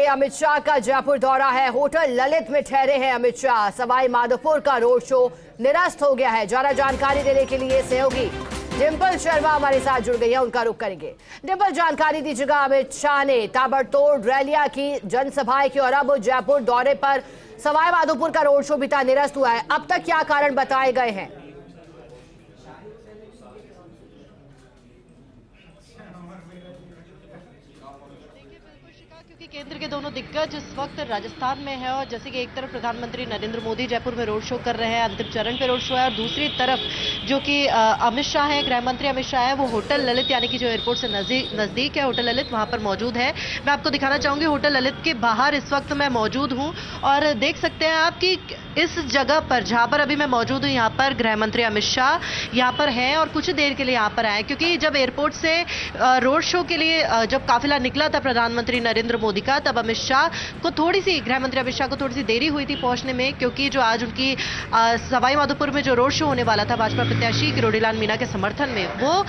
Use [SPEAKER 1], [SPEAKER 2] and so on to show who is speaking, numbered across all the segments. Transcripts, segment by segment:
[SPEAKER 1] अमित शाह का जयपुर दौरा है। होटल ललित में ठहरे हैं अमित शाह। सवाई माधोपुर का रोड शो निरस्त हो गया है। ज्यादा जानकारी देने के लिए सहयोगी डिंपल शर्मा हमारे साथ जुड़ गई है, उनका रुख करेंगे। डिंपल, जानकारी दीजिएगा, अमित शाह ने ताबड़तोड़ रैलियां की, जनसभाएं की और अब जयपुर दौरे पर सवाई माधोपुर का रोड शो भी था, निरस्त हुआ है। अब तक क्या कारण बताए गए हैं?
[SPEAKER 2] क्योंकि केंद्र के दोनों दिग्गज इस वक्त राजस्थान में है और जैसे कि एक तरफ प्रधानमंत्री नरेंद्र मोदी जयपुर में रोड शो कर रहे हैं, अंतिम चरण पे रोड शो है, और दूसरी तरफ जो कि अमित शाह है, गृह मंत्री अमित शाह है, वो होटल ललित यानी कि जो एयरपोर्ट से नजदीक है होटल ललित, वहां पर मौजूद है। मैं आपको दिखाना चाहूंगी होटल ललित के बाहर इस वक्त मैं मौजूद हूं और देख सकते हैं आप कि इस जगह पर जहां पर अभी मैं मौजूद हूं, यहाँ पर गृह मंत्री अमित शाह यहाँ पर हैं और कुछ देर के लिए यहाँ पर आए, क्योंकि जब एयरपोर्ट से रोड शो के लिए जब काफिला निकला था प्रधानमंत्री नरेंद्र मोदी का, तब अमित शाह को थोड़ी सी, गृह मंत्री अमित शाह को थोड़ी सी देरी हुई थी पहुंचने में, क्योंकि जो आज उनकी सवाई माधोपुर में जो रोड शो होने वाला था भाजपा प्रत्याशी किरोड़ीलाल मीणा के समर्थन में, वो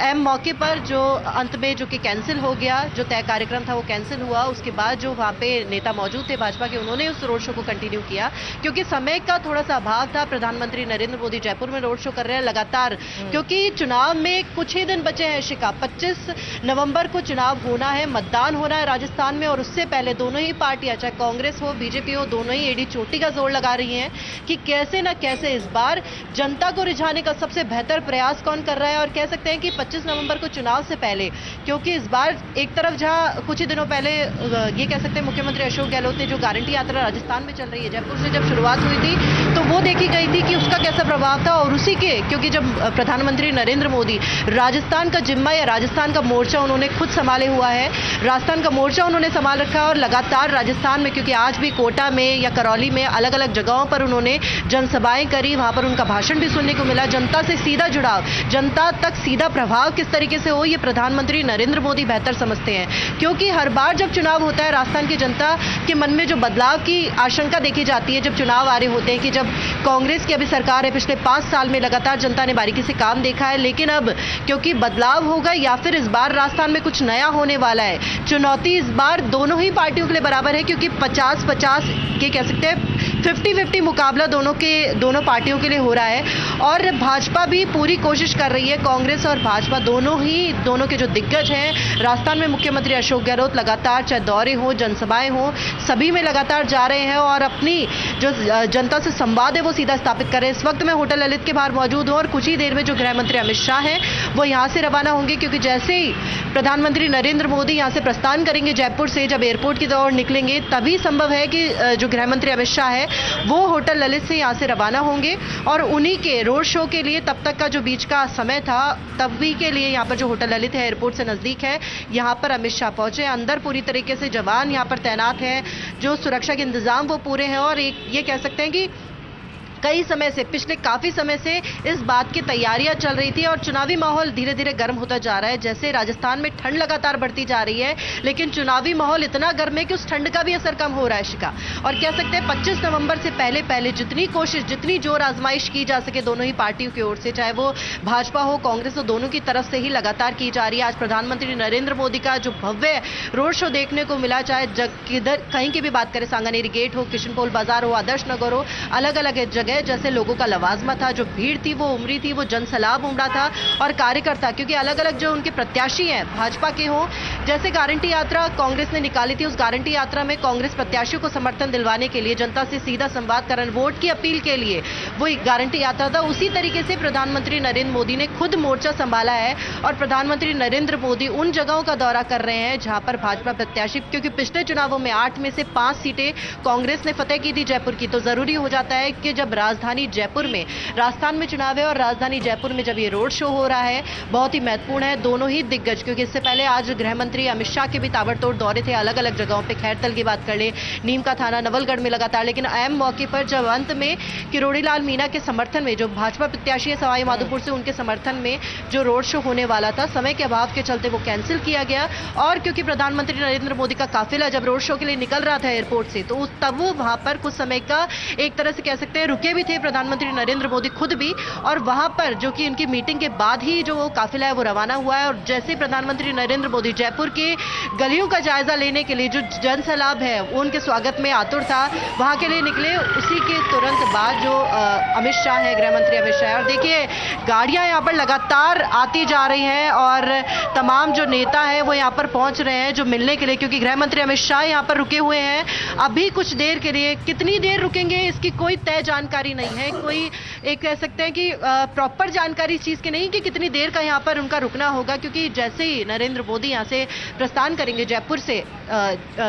[SPEAKER 2] एम मौके पर जो अंत में जो कि कैंसिल हो गया, जो तय कार्यक्रम था वो कैंसिल हुआ। उसके बाद जो वहां पे नेता मौजूद थे भाजपा के, उन्होंने उस रोड शो को कंटिन्यू किया, क्योंकि समय का थोड़ा सा अभाव था। प्रधानमंत्री नरेंद्र मोदी जयपुर में रोड शो कर रहे हैं लगातार, क्योंकि चुनाव में कुछ ही दिन बचे हैं। शिका 25 नवंबर को चुनाव होना है, मतदान होना है राजस्थान में, और उससे पहले दोनों ही पार्टियां, चाहे कांग्रेस हो बीजेपी हो, दोनों ही एड़ी चोटी का जोर लगा रही हैं कि कैसे न कैसे इस बार जनता को रिझाने का सबसे बेहतर प्रयास कौन कर रहा है। और कह सकते हैं कि 25 नवंबर को चुनाव से पहले, क्योंकि इस बार एक तरफ जहां कुछ ही दिनों पहले ये कह सकते हैं मुख्यमंत्री अशोक गहलोत ने जो गारंटी यात्रा राजस्थान में चल रही है, जयपुर से जब शुरुआत हुई थी तो वो देखी गई थी कि उसका कैसा प्रभाव था, और उसी के, क्योंकि जब प्रधानमंत्री नरेंद्र मोदी राजस्थान का जिम्मा या राजस्थान का मोर्चा उन्होंने खुद संभाले हुआ है, राजस्थान का मोर्चा उन्होंने संभाल रखा है, और लगातार राजस्थान में, क्योंकि आज भी कोटा में या करौली में अलग अलग जगहों पर उन्होंने जनसभाएं करी, वहां पर उनका भाषण भी सुनने को मिला। जनता से सीधा जुड़ाव, जनता तक सीधा प्रभाव किस तरीके से हो, ये प्रधानमंत्री नरेंद्र मोदी बेहतर समझते हैं, क्योंकि हर बार जब चुनाव होता है राजस्थान की जनता के मन में जो बदलाव की आशंका देखी जाती है, जब चुनाव आ रहे होते हैं, कि जब कांग्रेस की अभी सरकार है, पिछले 5 साल में लगातार जनता ने बारीकी से काम देखा है, लेकिन अब क्योंकि बदलाव होगा या फिर इस बार राजस्थान में कुछ नया होने वाला है, चुनौती इस बार दोनों ही पार्टियों के लिए बराबर है, क्योंकि 50-50 ये कह सकते हैं 50-50 मुकाबला दोनों पार्टियों के लिए हो रहा है। और भाजपा भी पूरी कोशिश कर रही है, कांग्रेस और भाजपा दोनों के जो दिग्गज हैं राजस्थान में, मुख्यमंत्री अशोक गहलोत लगातार चाहे दौरे हो, जनसभाएं हो, सभी में लगातार जा रहे हैं और अपनी जो जनता से संवाद है वो सीधा स्थापित कर रहे हैं। इस वक्त मैं होटल ललित के बाहर मौजूद हूं और कुछ ही देर में जो गृह मंत्री अमित शाह हैं वो यहां से रवाना होंगे, क्योंकि जैसे ही प्रधानमंत्री नरेंद्र मोदी यहां से प्रस्थान करेंगे जयपुर से, जब एयरपोर्ट की ओर निकलेंगे, तभी संभव है कि जो गृह मंत्री अमित शाह है वो होटल ललित से यहां से रवाना होंगे, और उन्हीं के रोड शो के लिए तब तक का जो बीच का समय था, तभी के लिए यहाँ पर जो होटल ललित है एयरपोर्ट से नजदीक है, यहाँ पर अमित शाह पहुंचे। अंदर पूरी तरीके से जवान यहाँ पर तैनात हैं, जो सुरक्षा के इंतजाम वो पूरे हैं, और एक ये कह सकते हैं कि कई समय से, पिछले काफी समय से इस बात की तैयारियां चल रही थी, और चुनावी माहौल धीरे धीरे गर्म होता जा रहा है। जैसे राजस्थान में ठंड लगातार बढ़ती जा रही है, लेकिन चुनावी माहौल इतना गर्म है कि उस ठंड का भी असर कम हो रहा है शिका। और कह सकते हैं 25 नवंबर से पहले जितनी कोशिश, जितनी जोर आजमाइश की जा सके दोनों ही पार्टियों की ओर से, चाहे वो भाजपा हो कांग्रेस हो, दोनों की तरफ से ही लगातार की जा रही है। आज प्रधानमंत्री नरेंद्र मोदी का जो भव्य रोड शो देखने को मिला, चाहे किधर कहीं की भी बात करें, सांगानेरी गेट हो, किशनपोल बाजार हो, आदर्श नगर हो, अलग अलग जगह जैसे लोगों का लवाजमा था, जो भीड़ थी वो उमड़ी थी, वो जनसैलाब उमड़ा था। और कार्यकर्ता, क्योंकि अलग अलग जो उनके प्रत्याशी हैं भाजपा के हों, जैसे गारंटी यात्रा कांग्रेस ने निकाली थी, उस गारंटी यात्रा में कांग्रेस प्रत्याशियों को समर्थन दिलवाने के लिए, जनता से सीधा संवाद करने, वोट की अपील के लिए वो एक गारंटी यात्रा था। उसी तरीके से प्रधानमंत्री नरेंद्र मोदी ने खुद मोर्चा संभाला है, और प्रधानमंत्री नरेंद्र मोदी उन जगहों का दौरा कर रहे हैं जहां पर भाजपा प्रत्याशी, क्योंकि पिछले चुनावों में 8 में से 5 सीटें कांग्रेस ने फतेह की थी जयपुर की, तो जरूरी हो जाता है कि जब राजधानी जयपुर में, राजस्थान में चुनाव है और राजधानी जयपुर में जब ये रोड शो हो रहा है, बहुत ही महत्वपूर्ण है। दोनों ही दिग्गज, क्योंकि इससे पहले आज गृह मंत्री अमित शाह के भी ताबड़तोड़ दौरे थे अलग अलग जगहों पे, खैरतल की बात कर ले, नीम का थाना, नवलगढ़ में लगातार, लेकिन अहम मौके पर जब अंत में किरोड़ीलाल मीणा के समर्थन में, जो भाजपा प्रत्याशी है सवाई माधोपुर से, उनके समर्थन में जो रोड शो होने वाला था, समय के अभाव के चलते वो कैंसिल किया गया। और क्योंकि प्रधानमंत्री नरेंद्र मोदी का काफिला जब रोड शो के लिए निकल रहा था एयरपोर्ट से, तो तब वो वहां पर कुछ समय का एक तरह से कह सकते हैं रुके भी थे प्रधानमंत्री नरेंद्र मोदी खुद भी, और वहां पर जो कि उनकी मीटिंग के बाद ही जो वो काफिला है वो रवाना हुआ है। और जैसे ही प्रधानमंत्री नरेंद्र मोदी जयपुर के गलियों का जायजा लेने के लिए जो जन सैलाब है वो उनके स्वागत में आतुर था, वहां के लिए निकले। उसी के तुरंत बाद जो अमित शाह है, गृह मंत्री अमित शाह, और देखिए गाड़ियां यहाँ पर लगातार आती जा रही हैं और तमाम जो नेता है वो यहाँ पर पहुंच रहे हैं जो मिलने के लिए, क्योंकि गृह मंत्री अमित शाह यहाँ पर रुके हुए हैं अभी कुछ देर के लिए। कितनी देर रुकेंगे इसकी कोई तय जानकारी नहीं है, कोई एक कह सकते हैं कि प्रॉपर जानकारी इस चीज की नहीं कि कितनी देर का यहाँ पर उनका रुकना होगा, क्योंकि जैसे ही नरेंद्र मोदी यहाँ से प्रस्थान करेंगे जयपुर से,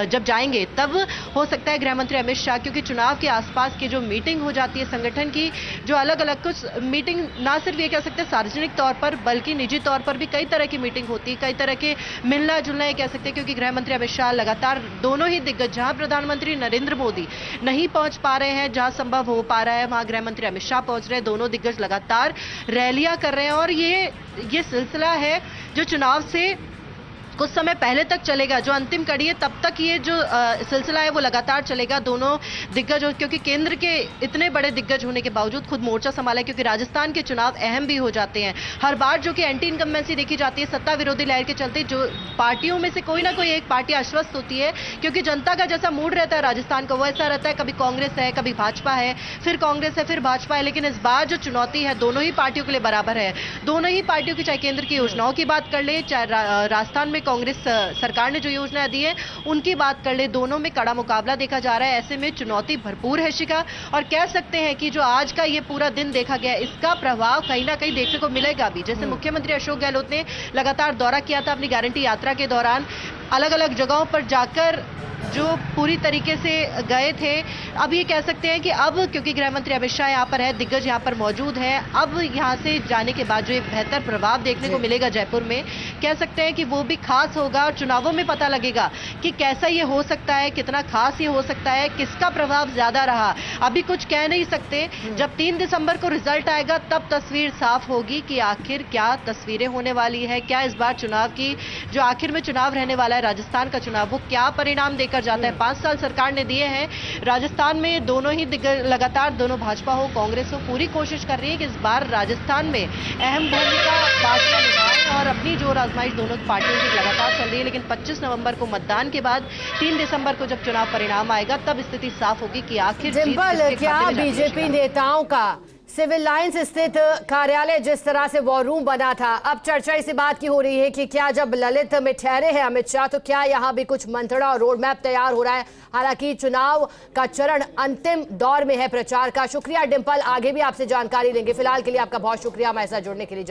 [SPEAKER 2] जब जाएंगे तब हो सकता है गृह मंत्री अमित शाह, क्योंकि चुनाव के आसपास की जो मीटिंग हो जाती है संगठन की, जो अलग अलग कुछ मीटिंग ना सिर्फ ये कह सकते हैं सार्वजनिक तौर पर बल्कि निजी तौर पर भी कई तरह की मीटिंग होती है, कई तरह के मिलना जुलना ये कह सकते हैं, क्योंकि गृह मंत्री अमित शाह लगातार दोनों ही दिग्गज, जहां प्रधानमंत्री नरेंद्र मोदी नहीं पहुंच पा रहे हैं, जहां संभव हो पा रहा है वहां गृह मंत्री अमित शाह पहुंच रहे हैं। दोनों दिग्गज लगातार रैलियां कर रहे हैं और ये सिलसिला है जो चुनाव से कुछ समय पहले तक चलेगा, जो अंतिम कड़ी है तब तक ये जो सिलसिला है वो लगातार चलेगा। दोनों दिग्गज, क्योंकि केंद्र के इतने बड़े दिग्गज होने के बावजूद खुद मोर्चा संभाला है, क्योंकि राजस्थान के चुनाव अहम भी हो जाते हैं हर बार, जो कि एंटी इनकम्बेंसी देखी जाती है सत्ता विरोधी लहर के चलते। जो पार्टियों में से कोई ना कोई एक पार्टी आश्वस्त होती है, क्योंकि जनता का जैसा मूड रहता है राजस्थान का वो ऐसा रहता है, कभी कांग्रेस है, कभी भाजपा है, फिर कांग्रेस है, फिर भाजपा है। लेकिन इस बार जो चुनौती है दोनों ही पार्टियों के लिए बराबर है। दोनों ही पार्टियों की, चाहे केंद्र की योजनाओं की बात कर ले, चाहे राजस्थान में कांग्रेस सरकार ने जो योजना दी है उनकी बात कर ले, दोनों में कड़ा मुकाबला देखा जा रहा है। ऐसे में चुनौती भरपूर है शिखा, और कह सकते हैं कि जो आज का ये पूरा दिन देखा गया इसका प्रभाव कहीं ना कहीं देखने को मिलेगा भी। जैसे मुख्यमंत्री अशोक गहलोत ने लगातार दौरा किया था अपनी गारंटी यात्रा के दौरान, अलग अलग जगहों पर जाकर जो पूरी तरीके से गए थे। अब ये कह सकते हैं कि अब क्योंकि गृह मंत्री अमित शाह यहाँ पर है, दिग्गज यहाँ पर मौजूद है, अब यहाँ से जाने के बाद जो एक बेहतर प्रभाव देखने को मिलेगा जयपुर में, कह सकते हैं कि वो भी खास होगा और चुनावों में पता लगेगा कि कैसा ये हो सकता है, कितना खास ये हो सकता है, किसका प्रभाव ज्यादा रहा। अभी कुछ कह नहीं सकते, जब 3 दिसंबर को रिजल्ट आएगा तब तस्वीर साफ होगी कि आखिर क्या तस्वीरें होने वाली है, क्या इस बार चुनाव की जो आखिर में चुनाव रहने वाला है राजस्थान का चुनाव, वो क्या परिणाम देकर जाता है। 5 साल सरकार ने दिए हैं राजस्थान में, दोनों ही लगातार, दोनों भाजपा हो कांग्रेस हो, पूरी कोशिश कर रही है कि इस बार राजस्थान में अहम भूमिका भाजपा निभाए और अपनी जोर आजमाइश दोनों पार्टियों की लगातार चल रही है। लेकिन 25 नवंबर को मतदान के बाद 3 दिसंबर को जब चुनाव परिणाम आएगा तब स्थिति साफ होगी कि आखिर
[SPEAKER 1] डिंपल, क्या बीजेपी नेताओं का सिविल लाइंस स्थित कार्यालय जिस तरह से वॉर रूम बना था, अब चर्चा इसी बात की हो रही है कि क्या जब ललित में ठहरे हैं अमित शाह तो क्या यहां भी कुछ मंत्रणा और रोड मैप तैयार हो रहा है। हालांकि चुनाव का चरण अंतिम दौर में है प्रचार का। शुक्रिया डिंपल, आगे भी आपसे जानकारी लेंगे। फिलहाल के लिए आपका बहुत शुक्रिया हमारे साथ जुड़ने के लिए।